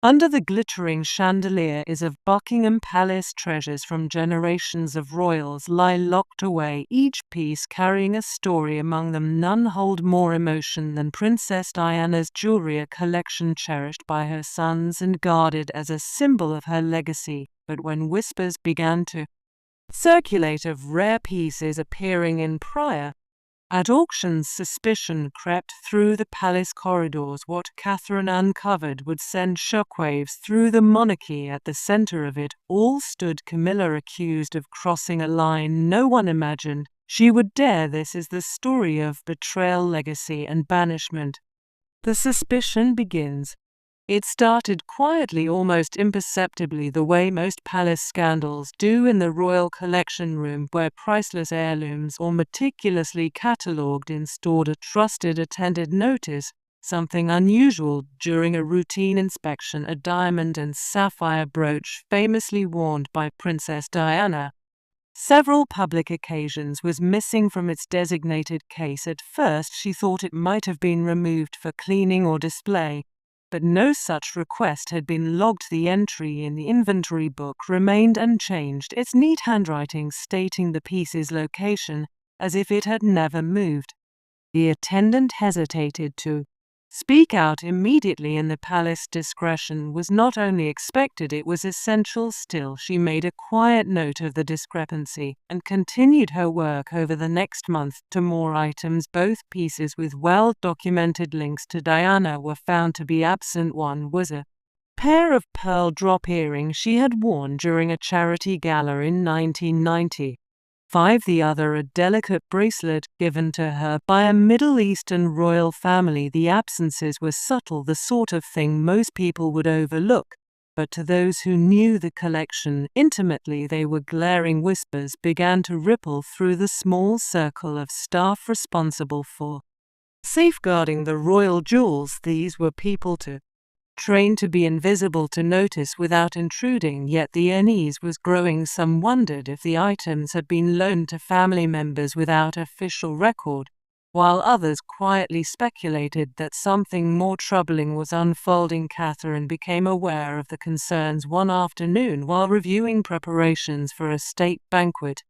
Under the glittering chandelier is of Buckingham Palace treasures from generations of royals lie locked away, each piece carrying a story. Among them none hold more emotion than Princess Diana's jewelry, a collection cherished by her sons and guarded as a symbol of her legacy. But when whispers began to circulate of rare pieces appearing in prior at auctions, suspicion crept through the palace corridors. What Catherine uncovered would send shockwaves through the monarchy. At the center of it all stood Camilla, accused of crossing a line no one imagined she would dare. This is the story of betrayal, legacy, and banishment. The suspicion begins. It started quietly, almost imperceptibly, the way most palace scandals do, in the royal collection room, where priceless heirlooms or meticulously catalogued in stored. A trusted attendant noticed something unusual during a routine inspection. A diamond and sapphire brooch famously worn by Princess Diana several public occasions was missing from its designated case. At first she thought it might have been removed for cleaning or display, but no such request had been logged. The entry in the inventory book remained unchanged, its neat handwriting stating the piece's location as if it had never moved. The attendant hesitated to speak out immediately, and the palace discretion was not only expected, it was essential. Still, she made a quiet note of the discrepancy and continued her work over the next month to more items. Both pieces with well-documented links to Diana were found to be absent. One was a pair of pearl drop earrings she had worn during a charity gala in 1990. The other a delicate bracelet given to her by a Middle Eastern royal family. The absences were subtle, the sort of thing most people would overlook, but to those who knew the collection intimately they were glaring. Whispers began to ripple through the small circle of staff responsible for safeguarding the royal jewels. These were people trained to be invisible, to notice without intruding, yet the unease was growing. Some wondered if the items had been loaned to family members without official record, while others quietly speculated that something more troubling was unfolding. Catherine became aware of the concerns one afternoon while reviewing preparations for a state banquet.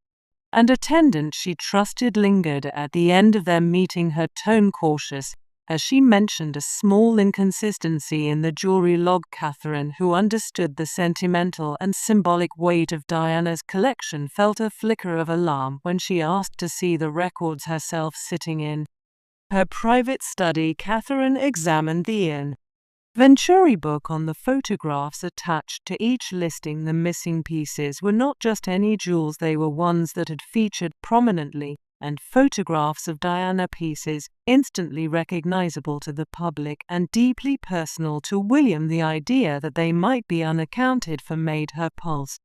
An attendant she trusted lingered at the end of their meeting, her tone cautious, as she mentioned a small inconsistency in the jewelry log. Catherine, who understood the sentimental and symbolic weight of Diana's collection, felt a flicker of alarm when she asked to see the records herself. Sitting in her private study, Catherine examined the inventory book. On the photographs attached to each listing, the missing pieces were not just any jewels, they were ones that had featured prominently, and photographs of Diana, pieces instantly recognizable to the public and deeply personal to William. The idea that they might be unaccounted for made her pulse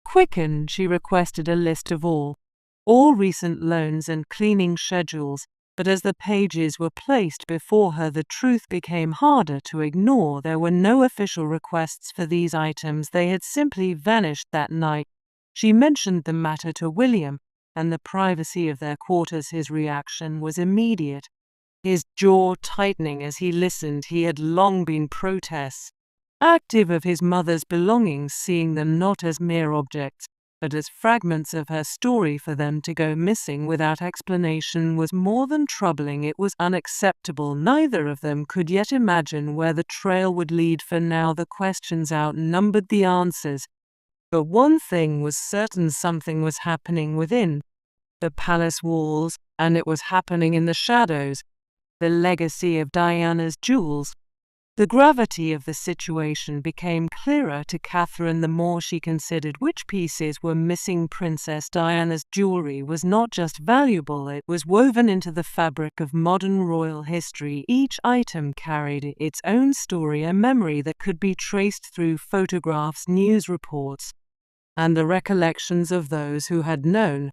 quicken. She requested a list of all recent loans and cleaning schedules, but as the pages were placed before her, the truth became harder to ignore. There were no official requests for these items, they had simply vanished that night. She mentioned the matter to William, and the privacy of their quarters. His reaction was immediate, his jaw tightening as he listened. He had long been active of his mother's belongings, seeing them not as mere objects, but as fragments of her story. For them to go missing without explanation was more than troubling, it was unacceptable. Neither of them could yet imagine where the trail would lead. For now the questions outnumbered the answers. But one thing was certain, something was happening within the palace walls, and it was happening in the shadows. The legacy of Diana's jewels. The gravity of the situation became clearer to Catherine the more she considered which pieces were missing. Princess Diana's jewelry was not just valuable, it was woven into the fabric of modern royal history. Each item carried its own story, a memory that could be traced through photographs, news reports, and the recollections of those who had known.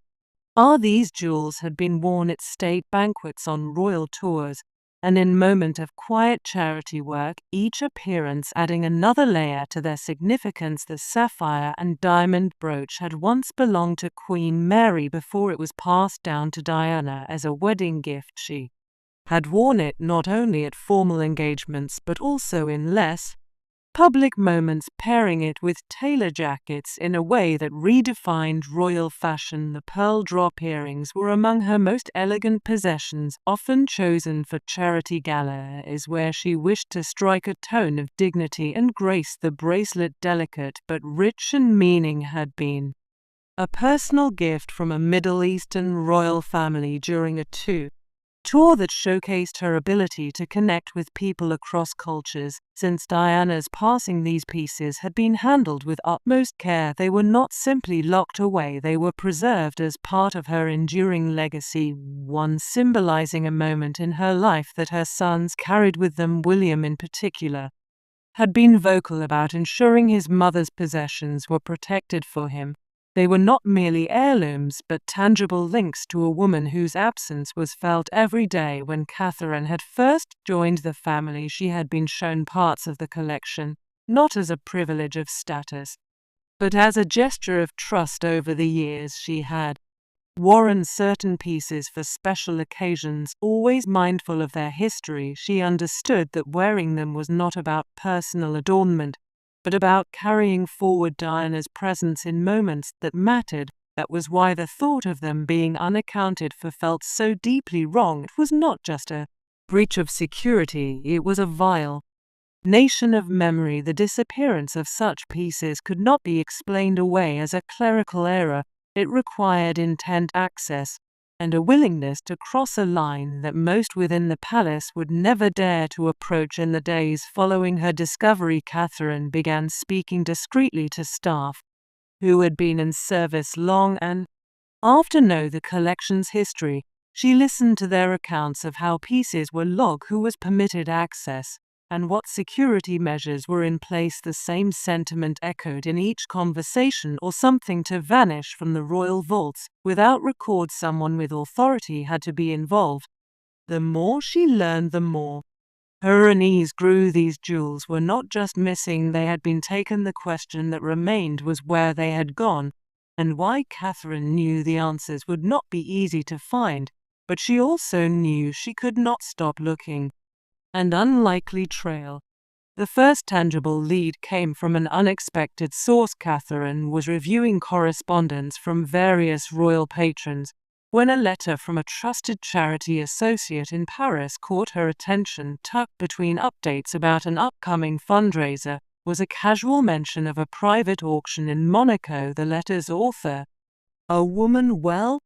These jewels had been worn at state banquets, on royal tours, and in moments of quiet charity work, each appearance adding another layer to their significance. The sapphire and diamond brooch had once belonged to Queen Mary before it was passed down to Diana as a wedding gift. She had worn it not only at formal engagements but also in less public moments, pairing it with tailor jackets in a way that redefined royal fashion. The pearl drop earrings were among her most elegant possessions, often chosen for charity galas where she wished to strike a tone of dignity and grace. The bracelet, delicate but rich in meaning, had been a personal gift from a Middle Eastern royal family during a tour that showcased her ability to connect with people across cultures. Since Diana's passing, these pieces had been handled with utmost care. They were not simply locked away, they were preserved as part of her enduring legacy, one symbolizing a moment in her life that her sons carried with them. William, in particular, had been vocal about ensuring his mother's possessions were protected for him. They were not merely heirlooms, but tangible links to a woman whose absence was felt every day. When Catherine had first joined the family, she had been shown parts of the collection, not as a privilege of status, but as a gesture of trust. Over the years, she had worn certain pieces for special occasions, always mindful of their history. She understood that wearing them was not about personal adornment, but about carrying forward Diana's presence in moments that mattered. That was why the thought of them being unaccounted for felt so deeply wrong. It was not just a breach of security, it was a violation of memory. The disappearance of such pieces could not be explained away as a clerical error. It required intent, access, and a willingness to cross a line that most within the palace would never dare to approach. In the days following her discovery, Catherine began speaking discreetly to staff who had been in service long and after know the collection's history. She listened to their accounts of how pieces were logged, who was permitted access, and what security measures were in place. The same sentiment echoed in each conversation. Or something to vanish from the royal vaults without record, someone with authority had to be involved. The more she learned, the more her unease grew. These jewels were not just missing, they had been taken. The question that remained was where they had gone, and why. Catherine knew the answers would not be easy to find, but she also knew she could not stop looking. An unlikely trail. The first tangible lead came from an unexpected source. Catherine was reviewing correspondence from various royal patrons when a letter from a trusted charity associate in Paris caught her attention. Tucked between updates about an upcoming fundraiser was a casual mention of a private auction in Monaco. The letter's author, a woman well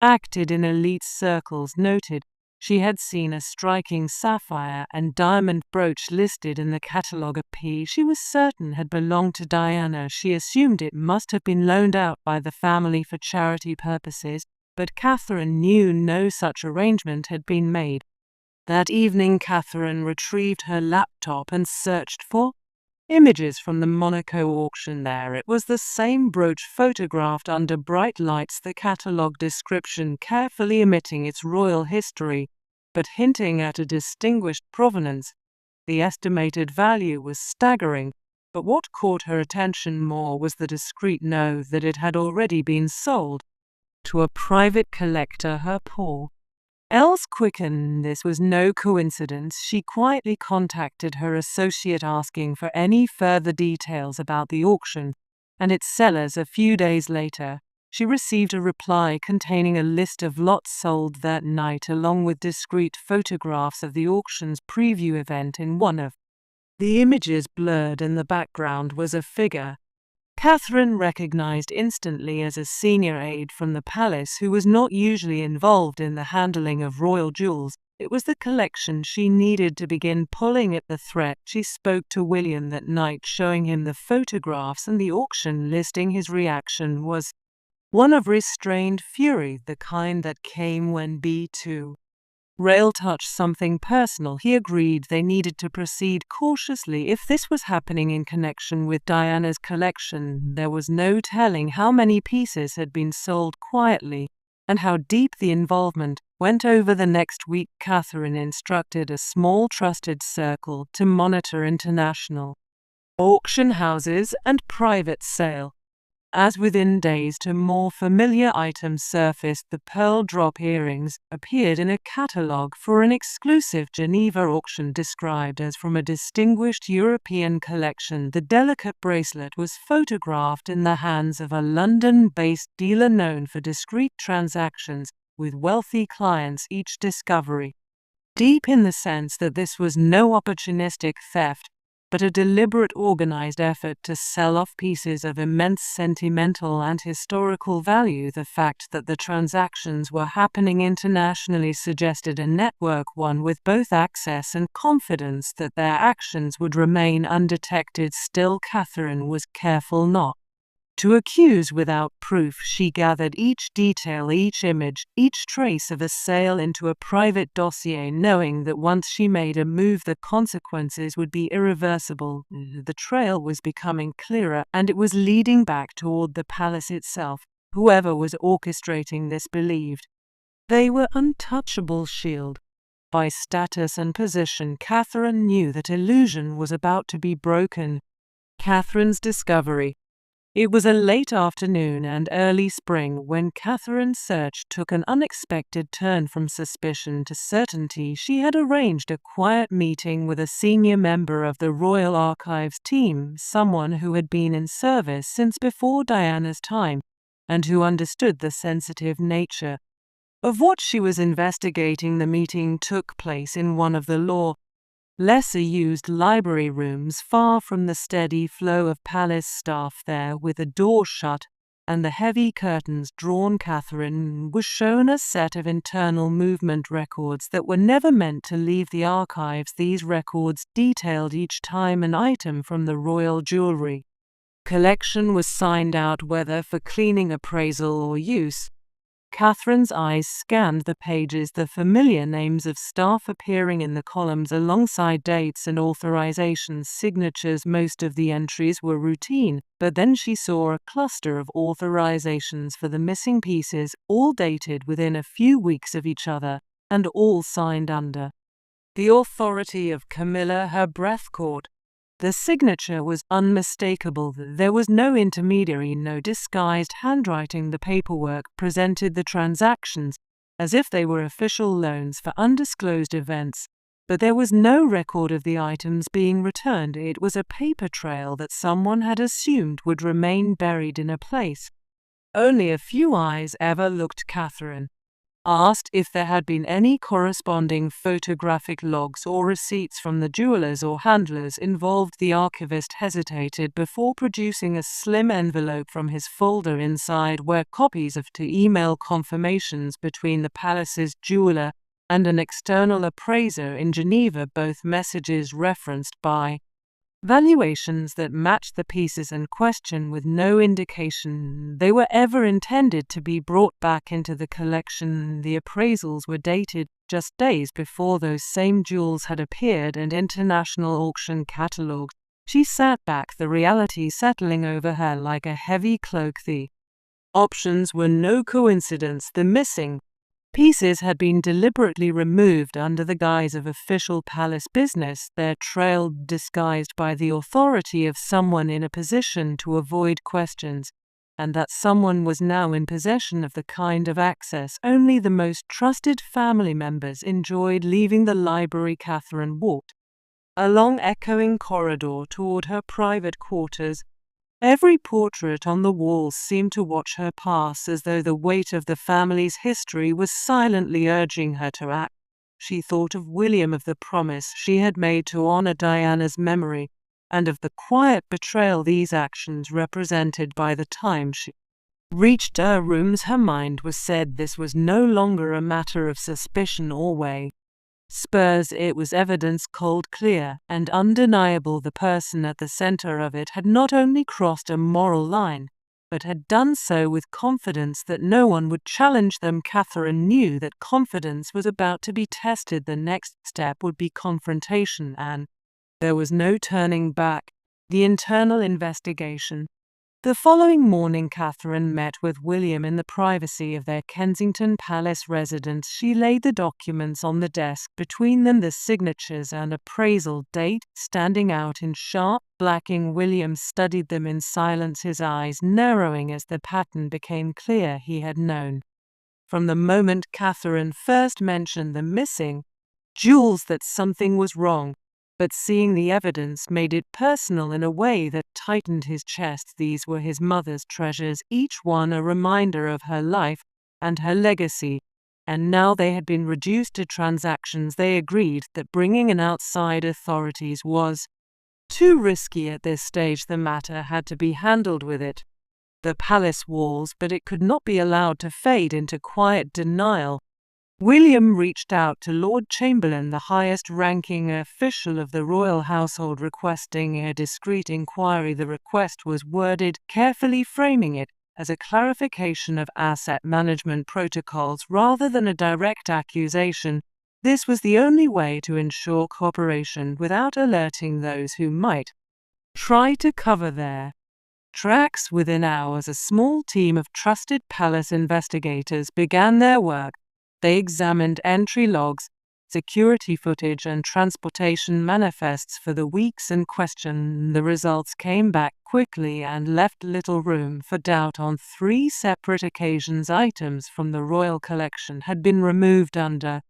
acted in elite circles, noted she had seen a striking sapphire and diamond brooch listed in the catalogue. A piece she was certain had belonged to Diana. She assumed it must have been loaned out by the family for charity purposes, but Catherine knew no such arrangement had been made. That evening, Catherine retrieved her laptop and searched for images from the Monaco auction. There it was, the same brooch photographed under bright lights, the catalogue description carefully omitting its royal history, but hinting at a distinguished provenance. The estimated value was staggering, but what caught her attention more was the discreet note that it had already been sold to a private collector. Her paw else quickened. This was no coincidence. She quietly contacted her associate asking for any further details about the auction and its sellers. A few days later, she received a reply containing a list of lots sold that night, along with discreet photographs of the auction's preview event. In one of the images, blurred in the background, was a figure Catherine recognized instantly as a senior aide from the palace who was not usually involved in the handling of royal jewels. It was the collection she needed to begin pulling at the thread. She spoke to William that night, showing him the photographs and the auction listing. His reaction was one of restrained fury, the kind that came when Rail touched something personal. He agreed they needed to proceed cautiously if this was happening in connection with Diana's collection. There was no telling how many pieces had been sold quietly and how deep the involvement went. Over the next week, Catherine instructed a small trusted circle to monitor international auction houses and private sale As within days two more familiar items surfaced, the pearl drop earrings appeared in a catalogue for an exclusive Geneva auction described as from a distinguished European collection. The delicate bracelet was photographed in the hands of a London-based dealer known for discreet transactions with wealthy clients. Each discovery, deep in the sense that this was no opportunistic theft, but a deliberate organized effort to sell off pieces of immense sentimental and historical value. The fact that the transactions were happening internationally suggested a network, one with both access and confidence that their actions would remain undetected. Still, Catherine was careful not to accuse without proof. She gathered each detail, each image, each trace of a sale into a private dossier, knowing that once she made a move the consequences would be irreversible. The trail was becoming clearer, and it was leading back toward the palace itself. Whoever was orchestrating this believed they were untouchable. Shield by status and position, Catherine knew that illusion was about to be broken. Catherine's discovery. It was a late afternoon and early spring when Catherine's search took an unexpected turn from suspicion to certainty. She had arranged a quiet meeting with a senior member of the Royal Archives team, someone who had been in service since before Diana's time, and who understood the sensitive nature of what she was investigating. The meeting took place in one of the lesser used library rooms, far from the steady flow of palace staff there. With the door shut and the heavy curtains drawn, Catherine was shown a set of internal movement records that were never meant to leave the archives. These records detailed each time an item from the royal jewelry collection was signed out, whether for cleaning, appraisal, or use. Catherine's eyes scanned the pages, the familiar names of staff appearing in the columns alongside dates and authorizations, signatures. Most of the entries were routine, but then she saw a cluster of authorizations for the missing pieces, all dated within a few weeks of each other, and all signed under the authority of Camilla. Her breath caught. The signature was unmistakable. There was no intermediary, no disguised handwriting. The paperwork presented the transactions as if they were official loans for undisclosed events, but there was no record of the items being returned. It was a paper trail that someone had assumed would remain buried in a place only a few eyes ever looked. Catherine asked if there had been any corresponding photographic logs or receipts from the jewelers or handlers involved. The archivist hesitated before producing a slim envelope from his folder. Inside were copies of two email confirmations between the palace's jeweler and an external appraiser in Geneva, both messages referenced by valuations that matched the pieces in question, with no indication they were ever intended to be brought back into the collection. The appraisals were dated just days before those same jewels had appeared in international auction catalogues. She sat back, the reality settling over her like a heavy cloak. The options were no coincidence. The missing pieces had been deliberately removed under the guise of official palace business, their trail disguised by the authority of someone in a position to avoid questions, and that someone was now in possession of the kind of access only the most trusted family members enjoyed. Leaving the library, Catherine walked along echoing corridor toward her private quarters. Every portrait on the walls seemed to watch her pass, as though the weight of the family's history was silently urging her to act. She thought of William, of the promise she had made to honor Diana's memory, and of the quiet betrayal these actions represented. By the time she reached her rooms, her mind was said this was no longer a matter of suspicion or spurs. It was evidence, cold, clear, and undeniable. The person at the center of it had not only crossed a moral line, but had done so with confidence that no one would challenge them. Catherine knew that confidence was about to be tested. The next step would be confrontation, and there was no turning back. The internal investigation. The following morning, Catherine met with William in the privacy of their Kensington Palace residence. She laid the documents on the desk between them, the signatures and appraisal date standing out in sharp, blacking. William studied them in silence, his eyes narrowing as the pattern became clear. He had known from the moment Catherine first mentioned the missing jewels that something was wrong, but seeing the evidence made it personal in a way that tightened his chest. These were his mother's treasures, each one a reminder of her life and her legacy, and now they had been reduced to transactions. They agreed that bringing in outside authorities was too risky at this stage. The matter had to be handled within the palace walls, but it could not be allowed to fade into quiet denial. William reached out to Lord Chamberlain, the highest-ranking official of the royal household, requesting a discreet inquiry. The request was worded carefully, framing it as a clarification of asset management protocols rather than a direct accusation. This was the only way to ensure cooperation without alerting those who might try to cover their tracks. Within hours, a small team of trusted palace investigators began their work. They examined entry logs, security footage, and transportation manifests for the weeks in question. The results came back quickly and left little room for doubt. On 3 separate occasions, items from the royal collection had been removed under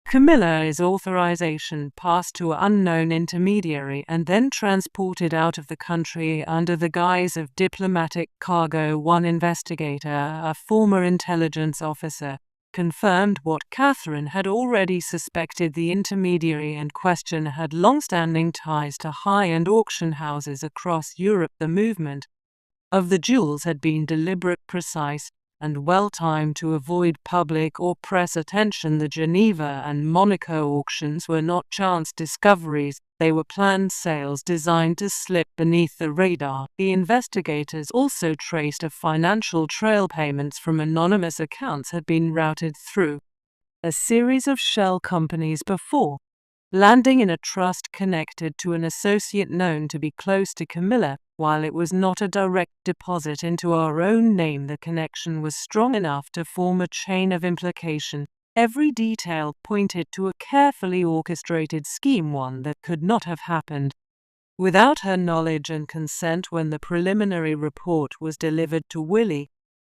Camilla's authorization, passed to an unknown intermediary, and then transported out of the country under the guise of diplomatic cargo. One investigator, a former intelligence officer, confirmed what Catherine had already suspected. The intermediary in question had long-standing ties to high-end auction houses across Europe. The movement of the jewels had been deliberate, precise, and well-timed to avoid public or press attention. The Geneva and Monaco auctions were not chance discoveries, they were planned sales designed to slip beneath the radar. The investigators also traced a financial trail. Payments from anonymous accounts had been routed through a series of shell companies before landing in a trust connected to an associate known to be close to Camilla. While it was not a direct deposit into our own name, the connection was strong enough to form a chain of implication. Every detail pointed to a carefully orchestrated scheme, one that could not have happened without her knowledge and consent. When the preliminary report was delivered to Willie,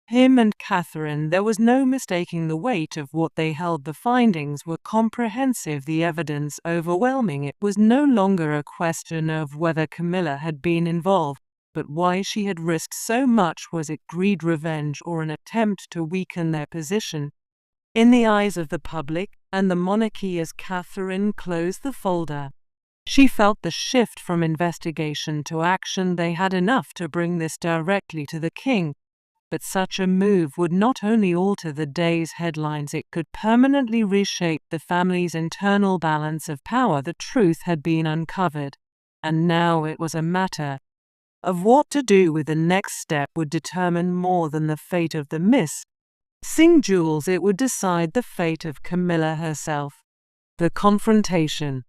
him and Catherine, there was no mistaking the weight of what they held. The findings were comprehensive, the evidence overwhelming. It was no longer a question of whether Camilla had been involved, but why she had risked so much. Was it greed, revenge, or an attempt to weaken their position in the eyes of the public and the monarchy? As Catherine closed the folder, she felt the shift from investigation to action. They had enough to bring this directly to the king. But such a move would not only alter the day's headlines, it could permanently reshape the family's internal balance of power. The truth had been uncovered, and now it was a matter of what to do with. The next step would determine more than the fate of the missing jewels, it would decide the fate of Camilla herself. The confrontation.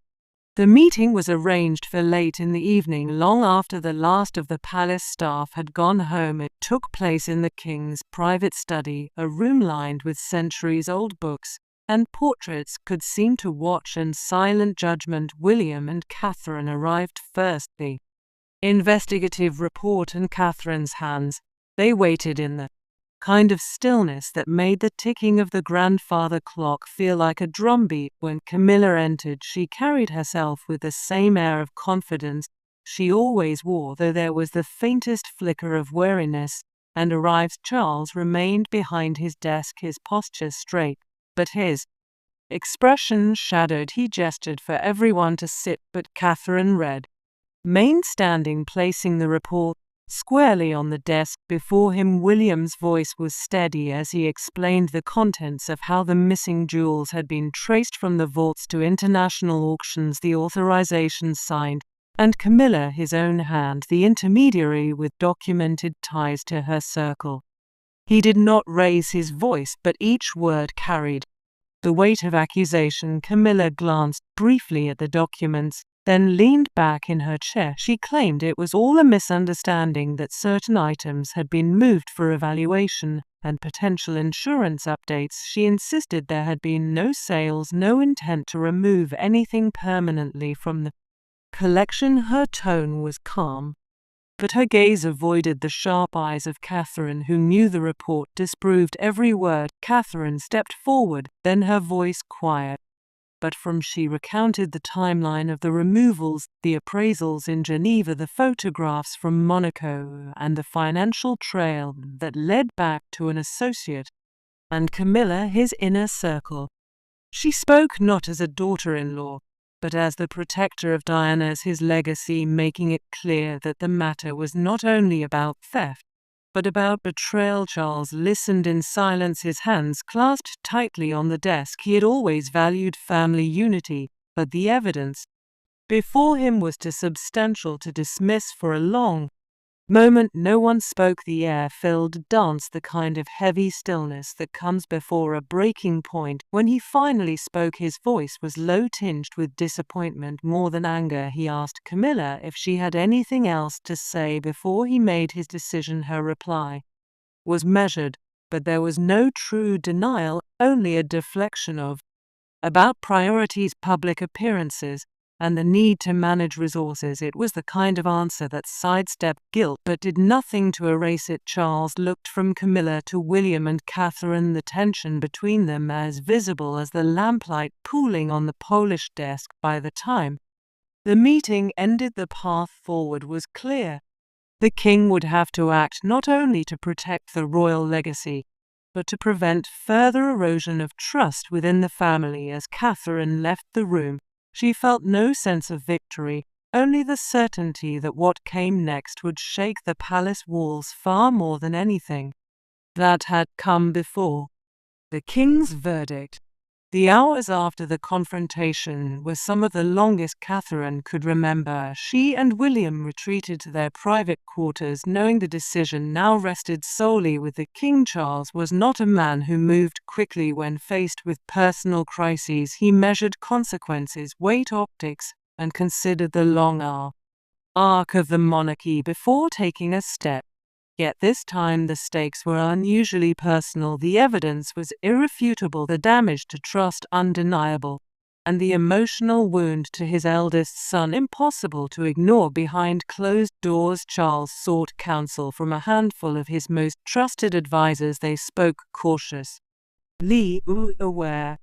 The meeting was arranged for late in the evening, long after the last of the palace staff had gone home. It took place in the king's private study, a room lined with centuries-old books and portraits could seem to watch in silent judgment. William and Catherine arrived first, the investigative report in Catherine's hands. They waited in the kind of stillness that made the ticking of the grandfather clock feel like a drumbeat. When Camilla entered, she carried herself with the same air of confidence she always wore, though there was the faintest flicker of weariness, and arrived. Charles remained behind his desk, his posture straight, but his expression shadowed. He gestured for everyone to sit, but Catherine remained standing, placing the report squarely on the desk before him. William's voice was steady as he explained the contents of how the missing jewels had been traced from the vaults to international auctions, the authorizations signed, and Camilla, his own hand, the intermediary with documented ties to her circle. He did not raise his voice, but each word carried the weight of accusation. Camilla glanced briefly at the documents, then leaned back in her chair. She claimed it was all a misunderstanding, that certain items had been moved for evaluation and potential insurance updates. She insisted there had been no sales, no intent to remove anything permanently from the collection. Her tone was calm, but her gaze avoided the sharp eyes of Catherine, who knew the report disproved every word. Catherine stepped forward, then her voice quiet. But from she recounted the timeline of the removals, the appraisals in Geneva, the photographs from Monaco, and the financial trail that led back to an associate, and Camilla, his inner circle. She spoke not as a daughter-in-law, but as the protector of Diana's his legacy, making it clear that the matter was not only about theft, but about betrayal. Charles listened in silence, his hands clasped tightly on the desk. He had always valued family unity, but the evidence before him was too substantial to dismiss. For a long moment no one spoke. The air filled dance, the kind of heavy stillness that comes before a breaking point. When he finally spoke, his voice was low, tinged with disappointment more than anger. He asked Camilla if she had anything else to say before he made his decision. Her reply was measured, but there was no true denial, only a deflection of about priorities, public appearances, and the need to manage resources. It was the kind of answer that sidestepped guilt but did nothing to erase it. Charles looked from Camilla to William and Catherine, the tension between them as visible as the lamplight pooling on the polished desk. By the time the meeting ended, the path forward was clear. The king would have to act not only to protect the royal legacy, but to prevent further erosion of trust within the family. As Catherine left the room, she felt no sense of victory, only the certainty that what came next would shake the palace walls far more than anything that had come before. The king's verdict. The hours after the confrontation were some of the longest Catherine could remember. She and William retreated to their private quarters, knowing the decision now rested solely with the king. Charles was not a man who moved quickly when faced with personal crises. He measured consequences, weighed optics, and considered the long arc of the monarchy before taking a step. Yet this time the stakes were unusually personal. The evidence was irrefutable, the damage to trust undeniable, and the emotional wound to his eldest son impossible to ignore. Behind closed doors, Charles sought counsel from a handful of his most trusted advisers. They spoke cautiously, aware